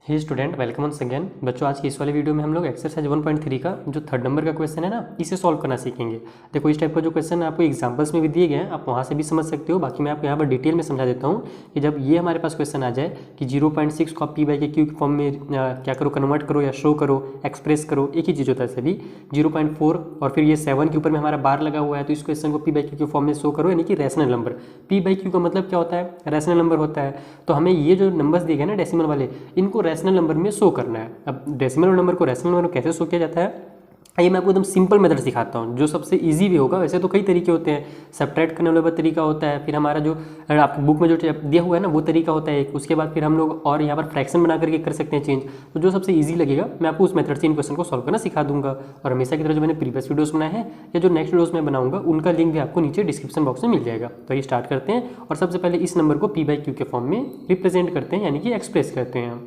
हे student, welcome once again. बच्चों, आज की इस वाले वीडियो में हम लोग एक्सरसाइज 1.3 का जो थर्ड नंबर का क्वेश्चन है ना, इसे सॉल्व करना सीखेंगे। देखो, इस टाइप का जो क्वेश्चन है आपको एग्जांपल्स में भी दिए गए हैं, आप वहाँ से भी समझ सकते हो। बाकी मैं आपको यहाँ पर डिटेल में समझा देता हूँ कि जब ये हमारे पास क्वेश्चन आ जाए कि 0.6 को आप पी बाई के क्यू के फॉर्म में क्या करो, कन्वर्ट करो या शो करो, एक्सप्रेस करो, एक ही चीज़ होता है सभी। 0.4 और फिर ये 7 के ऊपर में हमारा बार लगा हुआ है, तो इस क्वेश्चन को पी बाई क्यू के फॉर्म में शो करो, यानी कि rational number. P by Q का मतलब क्या होता है? रैशनल नंबर होता है। तो हमें ये जो नंबर्स दिए गए ना डेसिमल वाले, इनको रैशनल नंबर में शो करना है। अब डेसिमल नंबर को रैशनल नंबर में कैसे शो किया जाता है, ये मैं आपको एकदम सिंपल मेथड सिखाता हूँ, जो सबसे इजी भी होगा। वैसे तो कई तरीके होते हैं, सब्ट्रैक्ट करने वाला तरीका होता है, फिर हमारा जो आपकी बुक में जो दिया हुआ है ना वो तरीका होता है एक। उसके बाद फिर हम लोग और यहाँ पर फ्रैक्शन बना करके कर सकते हैं चेंज। तो जो सबसे ईजी लगेगा मैं आपको उस मेथड से इन क्वेश्चन को सॉल्व करना सिखा दूंगा। और हमेशा की तरह जो मैंने प्रीवियस वीडियोस बनाए हैं या जो नेक्स्ट वीडियोस में बनाऊंगा, उनका लिंक भी आपको नीचे डिस्क्रिप्शन बॉक्स में मिल जाएगा। तो ये स्टार्ट करते हैं और सबसे पहले इस नंबर को पी बाई क्यू के फॉर्म में रिप्रेजेंट करते हैं, यानी कि एक्सप्रेस करते हैं।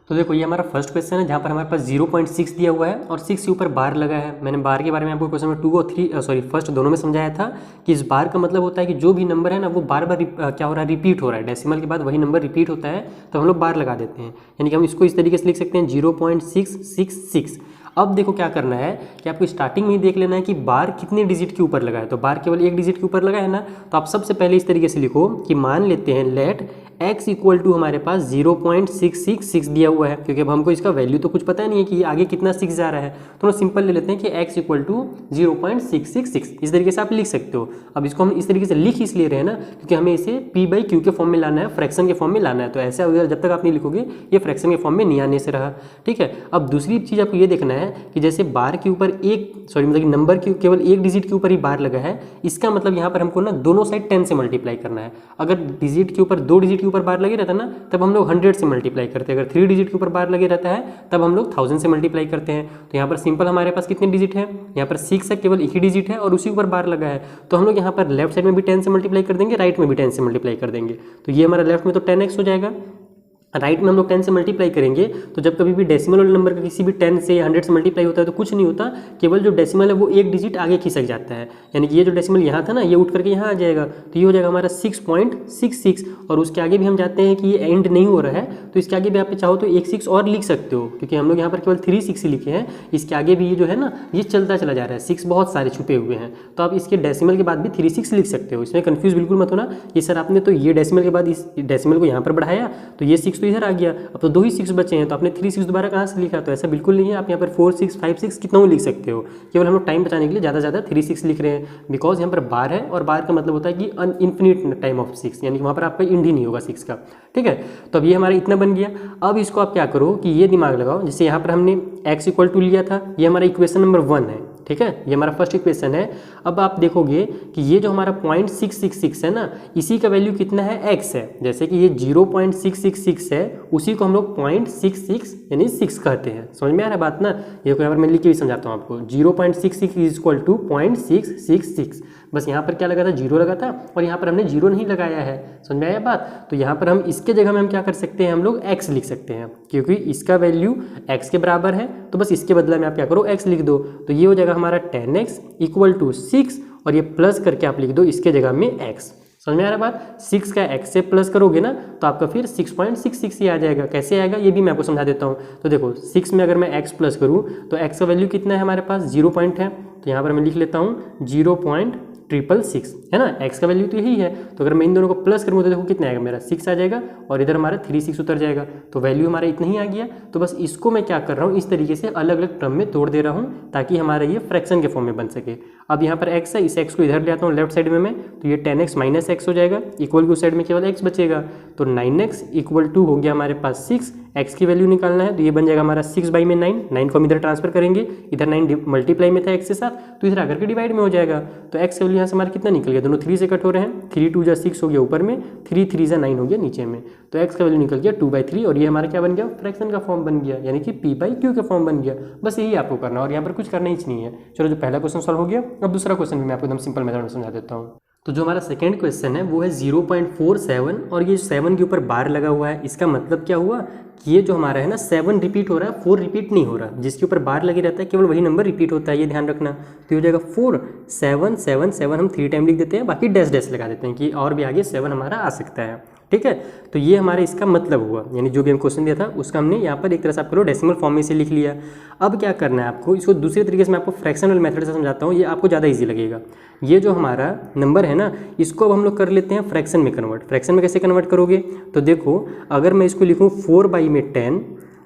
तो देखो, ये हमारा फर्स्ट क्वेश्चन है जहाँ पर हमारे पास 0.6 दिया हुआ है और 6 के ऊपर बार लगा है। मैंने बार के बारे में आपको क्वेश्चन में 2 और 3 फर्स्ट दोनों में समझाया था कि इस बार का मतलब होता है कि जो भी नंबर है ना वो बार बार क्या हो रहा है, रिपीट हो रहा है। डेसिमल के बाद वही नंबर रिपीट होता है तो हम लोग बार लगा देते हैं, यानी कि हम इसको इस तरीके से लिख सकते हैं 0.666। अब देखो क्या करना है कि आपको स्टार्टिंग में ही देख लेना है कि बार कितने डिजिट के ऊपर लगा है। तो बार केवल एक डिजिट के ऊपर लगा है ना, तो आप सबसे पहले इस तरीके से लिखो कि मान लेते हैं लेट x इक्वल टू हमारे पास 0.666 दिया हुआ है, क्योंकि अब हमको इसका वैल्यू तो कुछ पता नहीं है कि आगे कितना 6 जा रहा है। तो हम सिंपल ले लेते हैं कि x इक्वल टू 0.666। इस तरीके से आप लिख सकते हो। अब इसको हम इस तरीके से लिख इसलिए रहे हैं ना, क्योंकि हमें इसे p बाई क्यू के फॉर्म में लाना है, फ्रैक्शन के फॉर्म में लाना है। तो ऐसा अगर जब तक आप नहीं लिखोगे ये फ्रैक्शन के फॉर्म में नहीं आने से रहा। ठीक है। अब दूसरी चीज़ आपको ये देखना है कि जैसे बार के ऊपर मतलब नंबर के केवल एक डिजिट के ऊपर ही बार लगा है, इसका मतलब यहाँ पर हमको ना दोनों साइड 10 से मल्टीप्लाई करना है। अगर डिजिट के ऊपर 2 डिजिट के ऊपर बार लगे रहता है ना, तब हम लोग 100 से मल्टीप्लाई करते हैं। अगर 3 डिजिट के ऊपर बार लगे रहता है तब हम लोग 1000 से मल्टीप्लाई करते हैं। तो यहाँ पर सिंपल हमारे पास कितने डिजिट है, यहाँ पर 6 है, केवल एक ही डिजिट है और उसी ऊपर बार लगा है। तो हम लोग यहाँ पर लेफ्ट साइड में भी 10 से मल्टीप्लाई कर देंगे, राइट में भी 10 से मल्टीप्लाई कर देंगे। तो ये हमारा लेफ्ट में तो 10x हो जाएगा, राइट में हम लोग 10 से मल्टीप्लाई करेंगे। तो जब कभी भी डेसिमल वाले नंबर का किसी भी 10 से या 100 से मल्टीप्लाई होता है तो कुछ नहीं होता, केवल जो डेसिमल है वो एक डिजिट आगे खिसक जाता है। यानी कि ये जो डेसिमल यहाँ था ना, ये उठ करके यहाँ आ जाएगा, तो ये हो जाएगा हमारा 6.66। और उसके आगे भी हम जाते हैं कि ये एंड नहीं हो रहा है, तो इसके आगे भी आप चाहो तो एक 6 और लिख सकते हो, क्योंकि हम लोग यहाँ पर केवल 3 6 ही लिखे हैं। इसके आगे भी ये जो है ना, ये चलता चला जा रहा है, 6 बहुत सारे छुपे हुए हैं। तो आप इसके डेसिमल के बाद भी 3 6 लिख सकते हो। इसमें कन्फ्यूज बिल्कुल मत होना कि सर आपने तो ये डेसिमल के बाद इस डेसिमल को यहाँ पर बढ़ाया तो ये 6 तो इधर आ गया, तो 2 ही 6 बचे हैं, तो आपने 3 6 दोबारा कहाँ से लिखा? तो ऐसा बिल्कुल नहीं है। आप यहाँ पर 4 6 5 6 कितना ही लिख सकते हो। केवल हम लोग टाइम बचाने के लिए ज़्यादा 3 6 लिख रहे हैं, बिकॉज यहाँ पर बार है और बार का मतलब होता है कि अनइन्फिनिट टाइम ऑफ 6, यानी कि वहाँ पर आपका एंड ही नहीं होगा 6 का। ठीक है। तो अब ये हमारा इतना बन गया। अब इसको आप क्या करो कि ये दिमाग लगाओ, जैसे यहाँ पर हमने x इक्वल टू लिया था, ये हमारा इक्वेशन नंबर 1 है। ठीक है, ये हमारा फर्स्ट इक्वेशन है। अब आप देखोगे कि ये जो हमारा 0.666 है ना, इसी का वैल्यू कितना है? x है। जैसे कि ये 0.666 है, उसी को हम लोग 0.66 यानी 6 कहते हैं। समझ में आ रहा है बात ना? ये को यहाँ पर मैं लिख के भी समझाता हूँ आपको। 0.66 इज इक्वल टू 0.666। बस यहाँ पर क्या लगा था? 0 लगा था, और यहाँ पर हमने 0 नहीं लगाया है। समझ में आया बात? तो यहाँ पर हम इसके जगह में हम क्या कर सकते हैं, हम लोग x लिख सकते हैं, क्योंकि इसका वैल्यू x के बराबर है। तो बस इसके बदले में आप क्या करो, x लिख दो। तो ये हो जाएगा हमारा 10x इक्वल टू 6, और ये प्लस करके आप लिख दो इसके जगह में x। समझ में आ रहा बात? 6 का x से प्लस करोगे ना तो आपका फिर 6.66 ही आ जाएगा। कैसे आएगा ये भी मैं आपको समझा देता हूँ। तो देखो, 6 में अगर मैं x प्लस करूँ तो x का वैल्यू कितना है हमारे पास? 0 पॉइंट है। तो यहाँ पर मैं लिख लेता हूँ 0.666, है ना? x का वैल्यू तो यही है। तो अगर मैं इन दोनों को प्लस करूँगा तो देखो कितना आएगा, मेरा 6 आ जाएगा और इधर हमारा 3 6 उतर जाएगा। तो वैल्यू हमारा इतना ही आ गया। तो बस इसको मैं क्या कर रहा हूँ, इस तरीके से अलग अलग टर्म में तोड़ दे रहा हूँ ताकि हमारा ये फ्रैक्शन के फॉर्म में बन सके। अब यहाँ पर x है, इस x को इधर ले आता हूँ लेफ्ट साइड में मैं, तो ये 10x माइनस x हो जाएगा, इक्वल की उस साइड में केवल x बचेगा। तो 9x इक्वल टू हो गया हमारे पास 6। x की वैल्यू निकालना है तो ये बन जाएगा हमारा 6 बाई में 9 को हम इधर ट्रांसफर करेंगे, इधर 9 मल्टीप्लाई में था x के साथ, तो इधर आकर के डिवाइड में हो जाएगा। तो x की वैल्यू यहाँ से हमारा कितना निकल गया? दोनों 3 से कट हो रहे हैं, 3 2 6 हो गया ऊपर में, 3 3 9 हो गया नीचे में। तो x का वैल्यू निकल गया 2/3, और ये हमारा क्या बन गया? फ्रैक्शन का फॉर्म बन गया, यानी कि p बाई क्यू का फॉर्म बन गया। बस यही आपको करना है और यहाँ पर कुछ करना ही नहीं है। चलो, जो पहला क्वेश्चन सॉल्व हो गया, अब दूसरा क्वेश्चन भी मैं आपको एकदम सिंपल मेथड में समझा देता हूँ। तो जो हमारा सेकंड क्वेश्चन है वो है 0.47, और ये 7 के ऊपर बार लगा हुआ है। इसका मतलब क्या हुआ कि ये जो हमारा है ना, 7 रिपीट हो रहा है, 4 रिपीट नहीं हो रहा। जिसके ऊपर बार लगे रहता है केवल वही नंबर रिपीट होता है, ये ध्यान रखना। तो हो जाएगा 4 7 7 7, हम 3 टाइम लिख देते हैं, बाकी डैश डैश लगा देते हैं कि और भी आगे 7 हमारा आ सकता है। ठीक है। तो ये हमारे इसका मतलब हुआ, यानी जो भी हम क्वेश्चन दिया था उसका हमने यहाँ पर एक तरह से आपको डेसिमल फॉर्म में इसे लिख लिया। अब क्या करना है आपको, इसको दूसरे तरीके से मैं आपको फ्रैक्शनल मेथड से समझाता हूँ, ये आपको ज़्यादा ईजी लगेगा। ये जो हमारा नंबर है ना, इसको अब हम लोग कर लेते हैं फ्रैक्शन में कन्वर्ट। फ्रैक्शन में कैसे कन्वर्ट करोगे, तो देखो अगर मैं इसको लिखूँ 4/10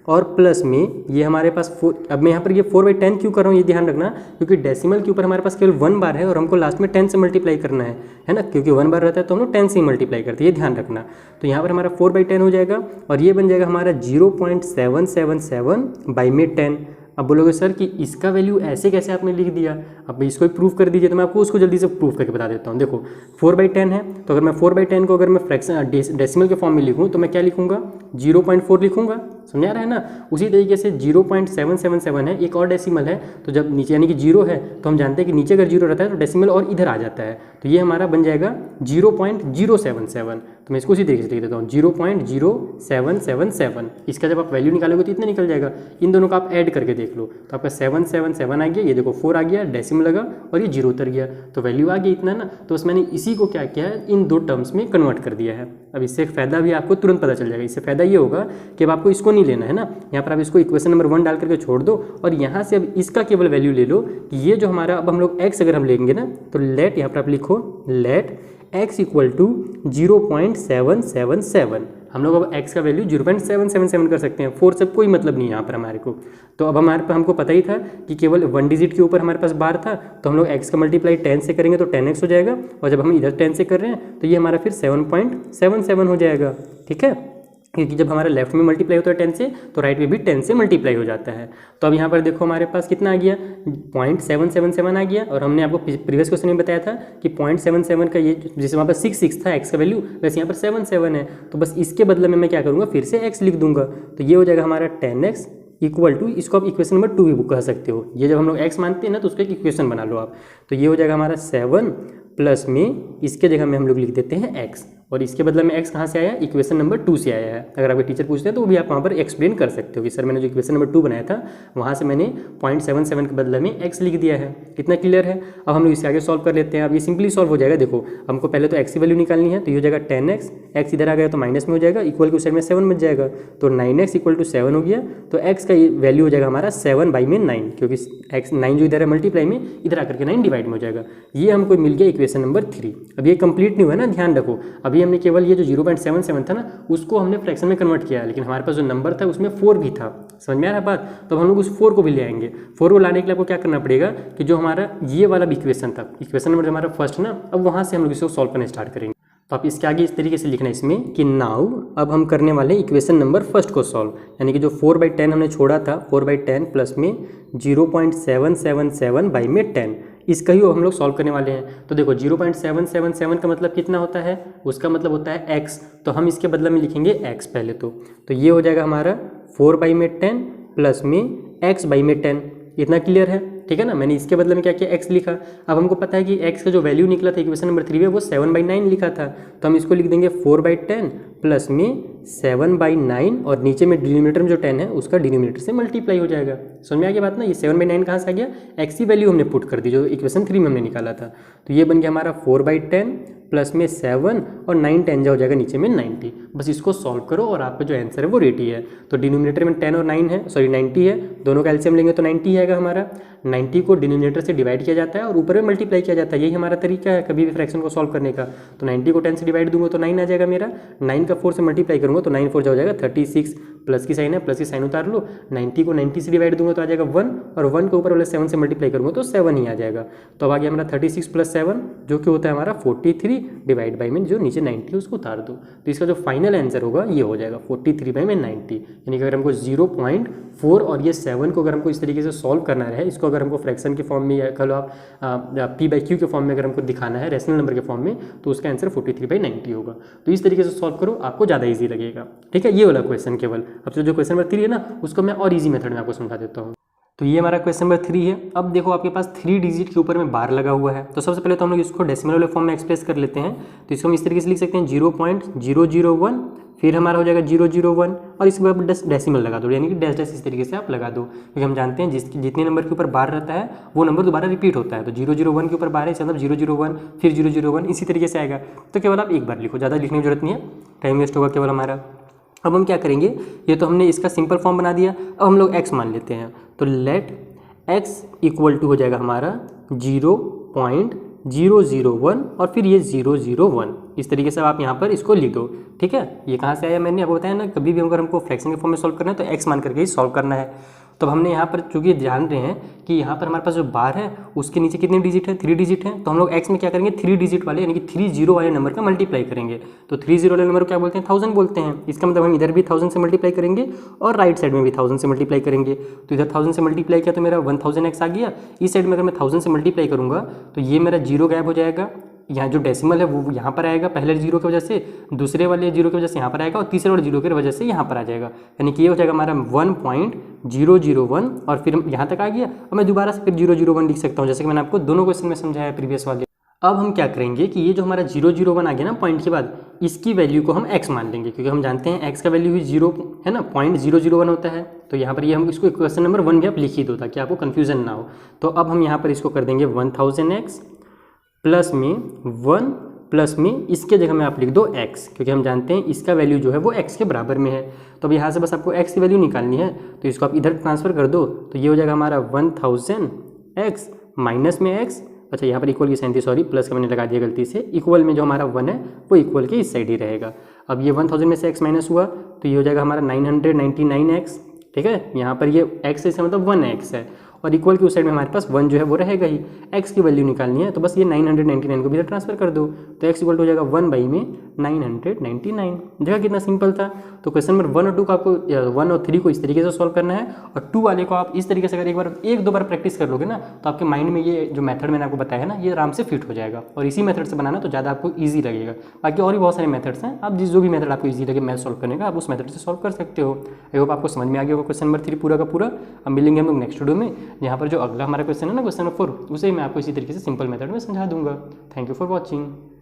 और प्लस में ये हमारे पास 4, अब मैं यहाँ पर ये 4/10 क्यों कर रहा हूँ ये ध्यान रखना, क्योंकि डेसिमल के ऊपर हमारे पास केवल 1 बार है और हमको लास्ट में 10 से मल्टीप्लाई करना है ना, क्योंकि 1 बार रहता है तो हम लोग 10 से ही मल्टीप्लाई करते हैं, ये ध्यान रखना। तो यहाँ पर हमारा 4/10 हो जाएगा और ये बन जाएगा हमारा 0.777/10। अब बोलोगे सर कि इसका वैल्यू ऐसे कैसे आपने लिख दिया, अब इसको प्रूफ कर दीजिए। तो मैं आपको उसको जल्दी से प्रूफ करके बता देता हूँ। देखो 4/10 है, तो अगर मैं 4/10 को अगर मैं फ्रैक्शन डेसिमल के फॉर्म में लिखूँ तो मैं क्या लिखूँगा, 0.4 लिखूँगा। समझ आ रहा है ना। उसी तरीके से 0.777 है, एक और डेसिमल है, तो जब नीचे यानी कि 0 है तो हम जानते हैं कि नीचे अगर 0 रहता है तो डेसिमल और इधर आ जाता है, तो ये हमारा बन जाएगा 0.077। तो मैं इसको उसी तरीके से लिख देता हूँ 0.0777। इसका जब आप वैल्यू निकालोगे तो इतना निकल जाएगा। इन दोनों का आप ऐड करके देख लो तो आपका 777 आ गया, ये देखो 4 आ गया, डेसिमल लगा और ये 0 उतर गया, तो वैल्यू आ गई इतना ना। तो बस मैंने इसी को क्या किया है, इन दो टर्म्स में कन्वर्ट कर दिया है। अब इससे फ़ायदा भी आपको तुरंत पता चल जाएगा। इससे फ़ायदा ये होगा कि अब आपको इसको नहीं लेना है ना, यहाँ पर आप इसको इक्वेशन नंबर 1 डाल करके छोड़ दो और यहाँ से अब इसका केवल वैल्यू ले लो कि ये जो हमारा अब हम लोग x अगर हम लेंगे ना, तो लेट यहाँ पर आप लिखो लेट x इक्वल टू 0.777। हम लोग अब x का वैल्यू 0.777 कर सकते हैं, 4 से कोई मतलब नहीं है यहाँ पर हमारे को। तो अब हमको पता ही था कि केवल 1 डिजिट के ऊपर हमारे पास बार था, तो हम लोग x का मल्टीप्लाई 10 से करेंगे तो 10x हो जाएगा, और जब हम इधर 10 से कर रहे हैं तो ये हमारा फिर 7.77 हो जाएगा। ठीक है, क्योंकि जब हमारा लेफ्ट में मल्टीप्लाई होता है 10 से तो राइट में भी 10 से मल्टीप्लाई हो जाता है। तो अब यहाँ पर देखो हमारे पास कितना आ गया, 0.777 आ गया। और हमने आपको प्रीवियस क्वेश्चन में बताया था कि 0.77 का ये जैसे वहाँ पर 6 था x का वैल्यू, वैसे यहाँ पर 7 है, तो बस इसके बदले में मैं क्या करूँगा, फिर से x लिख दूंगा। तो ये हो जाएगा हमारा 10x इक्वल टू, इसको आप इक्वेशन नंबर 2 भी कह सकते हो। ये जब हम लोग x मानते हैं ना तो उसका एक इक्वेशन बना लो आप। तो ये हो जाएगा हमारा 7 प्लस में इसके जगह में हम लोग लिख देते हैं x, और इसके बदले में x कहाँ से आया, इक्वेशन नंबर 2 से आया है। अगर आपके टीचर पूछते हैं तो वो भी आप वहाँ पर एक्सप्लेन कर सकते हो कि सर मैंने जो इक्वेशन नंबर 2 बनाया था वहाँ से मैंने 0.77 के बदले में x लिख दिया है। कितना क्लियर है। अब हम लोग इसके आगे सॉल्व कर लेते हैं। अब ये सिंपली सॉल्व हो जाएगा। देखो हमको पहले तो x की वैल्यू निकालनी है, तो ये हो जाएगा 10x, x इधर आ गया तो माइनस में हो जाएगा, इक्वल के उस साइड में 7 बच जाएगा, तो 9x इक्वल टू 7 हो गया। तो x का वैल्यू हो जाएगा हमारा 7/9, क्योंकि x 9 जो इधर है मल्टीप्लाई में, इधर आकर के 9 डिवाइड में हो जाएगा। ये हमको मिल गया इक्वेशन नंबर 3। अब ये कंप्लीट नहीं हुआ ना, ध्यान रखो। अभी हमने केवल ये जो 0.77 था ना उसको हमने फ्रैक्शन में कन्वर्ट किया है, लेकिन हमारे पास जो नंबर था उसमें 4 भी था। समझ में आ रहा है बात। तो हम लोग उस 4 को भी ले आएंगे। 4 को लाने के लिए आपको क्या करना पड़ेगा कि जो हमारा ये वाला भी इक्वेशन था, इक्वेशन नंबर हमारा फर्स्ट ना, अब वहाँ से हम लोग इसको सॉल्व करना स्टार्ट करेंगे। तो आप इसके आगे इस तरीके से लिखना है इसमें कि नाउ अब हम करने वाले इक्वेशन नंबर फर्स्ट को सॉल्व, यानी कि जो 4/10 हमने छोड़ा था, 4/10 प्लस में 0.777/10, इसका ही हम लोग सॉल्व करने वाले हैं। तो देखो 0.777 का मतलब कितना होता है, उसका मतलब होता है x, तो हम इसके बदले में लिखेंगे x पहले। तो ये हो जाएगा हमारा 4/10 प्लस में x/10। इतना क्लियर है, ठीक है ना। मैंने इसके बदले में क्या किया, x लिखा। अब हमको पता है कि x का जो वैल्यू निकला था इक्वेशन नंबर 3 में वो 7/9 लिखा था, तो हम इसको लिख देंगे 4/10 प्लस में 7/9, और नीचे में डिनोमिनेटर में जो 10 है उसका डिनोमिनेटर से मल्टीप्लाई हो जाएगा। समझ में आ गया बात ना। ये 7/9 कहाँ से आ गया, x की वैल्यू हमने पुट कर दी जो इक्वेशन 3 में हमने निकाला था। तो ये बन गया हमारा 4/10 प्लस में 7 और 9 10 हो जाएगा नीचे में 90। बस इसको सॉल्व करो और आपका जो आंसर है वो 80 है। तो डिनोमिनेटर में 10 और 9 है, सॉरी 90 है, दोनों का एलसीएम लेंगे तो 90 आएगा हमारा। 90 को डिनोमिनेटर से डिवाइड किया जाता है और ऊपर में मल्टीप्लाई किया जाता है, यही हमारा तरीका है कभी भी फ्रैक्शन को सॉल्व करने का। तो 90 को 10 से डिवाइड दूंगा तो 9 आ जाएगा मेरा, 9 का 4 से मल्टीप्लाई करूँगा तो 9 4 हो जाएगा 36, प्लस की साइन है, प्लस की साइन उतार लो। 90 को 90 से डिवाइड दूंगा तो आ जाएगा 1, और 1 के ऊपर वाले 7 से मल्टीप्लाई करूँगा तो 7 ही आ जाएगा। तो अब आ गया हमारा 36 प्लस 7 जो कि होता है हमारा 43 डिवाइड बाई में जो नीचे 90 है उसको उतार दो। तो इसका जो फाइनल आंसर होगा ये हो जाएगा 43/90। यानी कि अगर हमको 0.4 और ये 7 को अगर हमको इस तरीके से सॉल्व करना है, इसको अगर हमको फ्रैक्शन के फॉर्म में या कल आप p/q के फॉर्म में अगर हमको दिखाना है, रेशनल नंबर के फॉर्म में, तो उसका आंसर 43/90 होगा। तो इस तरीके से सॉल्व करो, आपको ज़्यादा ईजी लगेगा। ठीक है, ये वाला क्वेश्चन केवल। अब जो क्वेश्चन नंबर 3 है ना उसको मैं और ईजी मेथड में आपको समझा देता हूँ। तो ये हमारा क्वेश्चन नंबर 3 है। अब देखो आपके पास 3 डिजिट के ऊपर में बार लगा हुआ है, तो सबसे पहले तो हम लोग इसको डेसिमल वाले फॉर्म में एक्सप्रेस कर लेते हैं। तो इसको हम इस तरीके से लिख सकते हैं 0.001, फिर हमारा हो जाएगा 001 और इसके बाद डेसिमल लगा दो, यानी कि डैश डैश इस तरीके से आप लगा दो, क्योंकि हम जानते हैं जितने नंबर के ऊपर बार रहता है वो नंबर दोबारा रिपीट होता है। तो 001 के ऊपर बार है, इसका मतलब 001 फिर 001 इसी तरीके से आएगा। तो केवल आप एक बार लिखो, ज़्यादा लिखने की जरूरत नहीं है, टाइम वेस्ट होगा केवल हमारा। अब हम क्या करेंगे, ये तो हमने इसका सिंपल फॉर्म बना दिया, अब हम लोग x मान लेते हैं। तो लेट x इक्वल टू हो जाएगा हमारा 0.001 और फिर ये 001, इस तरीके से आप यहाँ पर इसको लिख दो। ठीक है, ये कहाँ से आया मैंने आपको बताया ना, कभी भी अगर हमको फ्रैक्शन के फॉर्म में सॉल्व करना है तो x मान करके ही सॉल्व करना है। तो हमने यहाँ पर चूंकि जान रहे हैं कि यहाँ पर हमारे पास जो बार है उसके नीचे कितने डिजिट है, 3 डिजिट है, तो हम लोग x में क्या करेंगे 3 डिजिट वाले यानी कि 30 वाले नंबर का मल्टीप्लाई करेंगे। तो 30 वाले नंबर को क्या बोलते हैं, 1000 बोलते हैं। इसका मतलब हम इधर भी 1000 से मल्टीप्लाई करेंगे और राइट साइड में भी 1000 से मल्टीप्लाई करेंगे। तो इधर 1000 से मल्टीप्लाई किया तो मेरा 1000x आ गया, इस साइड में अगर मैं 1000 से मल्टीप्लाई करूँगा तो ये मेरा 0 गायब हो जाएगा, यहाँ जो डेसिमल है वो यहाँ पर आएगा पहले 0 की वजह से, दूसरे वाले 0 की वजह से यहाँ पर आएगा और तीसरे वाले 0 की वजह से यहाँ पर आ जाएगा, यानी कि ये हो जाएगा हमारा 1.001 और फिर यहाँ तक आ गया। और मैं दोबारा से फिर 001 लिख सकता हूँ, जैसे कि मैंने आपको दोनों क्वेश्चन में समझाया प्रीवियस वाले। अब हम क्या करेंगे कि ये जो हमारा 001 आ गया ना पॉइंट के बाद, इसकी वैल्यू को हम x मान लेंगे, क्योंकि हम जानते हैं x का वैल्यू ही 0 है ना, 0.001 होता है। तो यहाँ पर ये हम इसको क्वेश्चन नंबर 1 भी आप लिख ही दो ताकि आपको कन्फ्यूजन ना हो। तो अब हम यहाँ पर इसको कर देंगे 1000x प्लस में 1 प्लस में इसके जगह में आप लिख दो x, क्योंकि हम जानते हैं इसका वैल्यू जो है वो x के बराबर में है। तो अब यहाँ से बस आपको x की वैल्यू निकालनी है, तो इसको आप इधर ट्रांसफर कर दो, तो ये हो जाएगा हमारा 1000x माइनस में x, अच्छा यहाँ पर इक्वल की साइन थी, सॉरी प्लस का मैंने लगा दिया गलती से, इक्वल में जो हमारा 1 है वो इक्वल के इस साइड ही रहेगा। अब ये 1000 में से x माइनस हुआ तो ये हो जाएगा हमारा 999x। ठीक है, यहाँ पर ये x इसका मतलब 1x है और इक्वल की उस साइड में हमारे पास 1 जो है वो रहेगा ही, x की वैल्यू निकालनी है तो बस ये 999 को भी इधर ट्रांसफर कर दो, तो x इक्वल हो जाएगा 1 बाई में 999। देखा कितना सिंपल था। तो क्वेश्चन नंबर 1 और 2 को आपको 1 और 3 को इस तरीके से सॉल्व करना है और 2 वाले को आप इस तरीके से अगर एक दो बार प्रैक्टिस कर लोगे ना तो आपके माइंड में ये जो मेथड मैंने आपको बताया है ना ये आराम से फिट हो जाएगा, और इसी मेथड से बनाना तो ज़्यादा आपको ईजी लगेगा। बाकी और भी बहुत सारे मेथड्स हैं, आप जो भी मेथड आपको ईजी लगे मैथ सॉल्व करने का आप उस मेथड से सॉल्व कर सकते हो। आई होप आपको समझ में आ गया होगा क्वेश्चन नंबर 3 पूरा का पूरा। अब मिलेंगे हम लोग नेक्स्ट वीडियो में, जहाँ पर जो अगला हमारा क्वेश्चन है ना क्वेश्चन नंबर 4, उसे मैं आपको इसी तरीके से सिंपल मेथड में समझा दूंगा। Thank you for watching.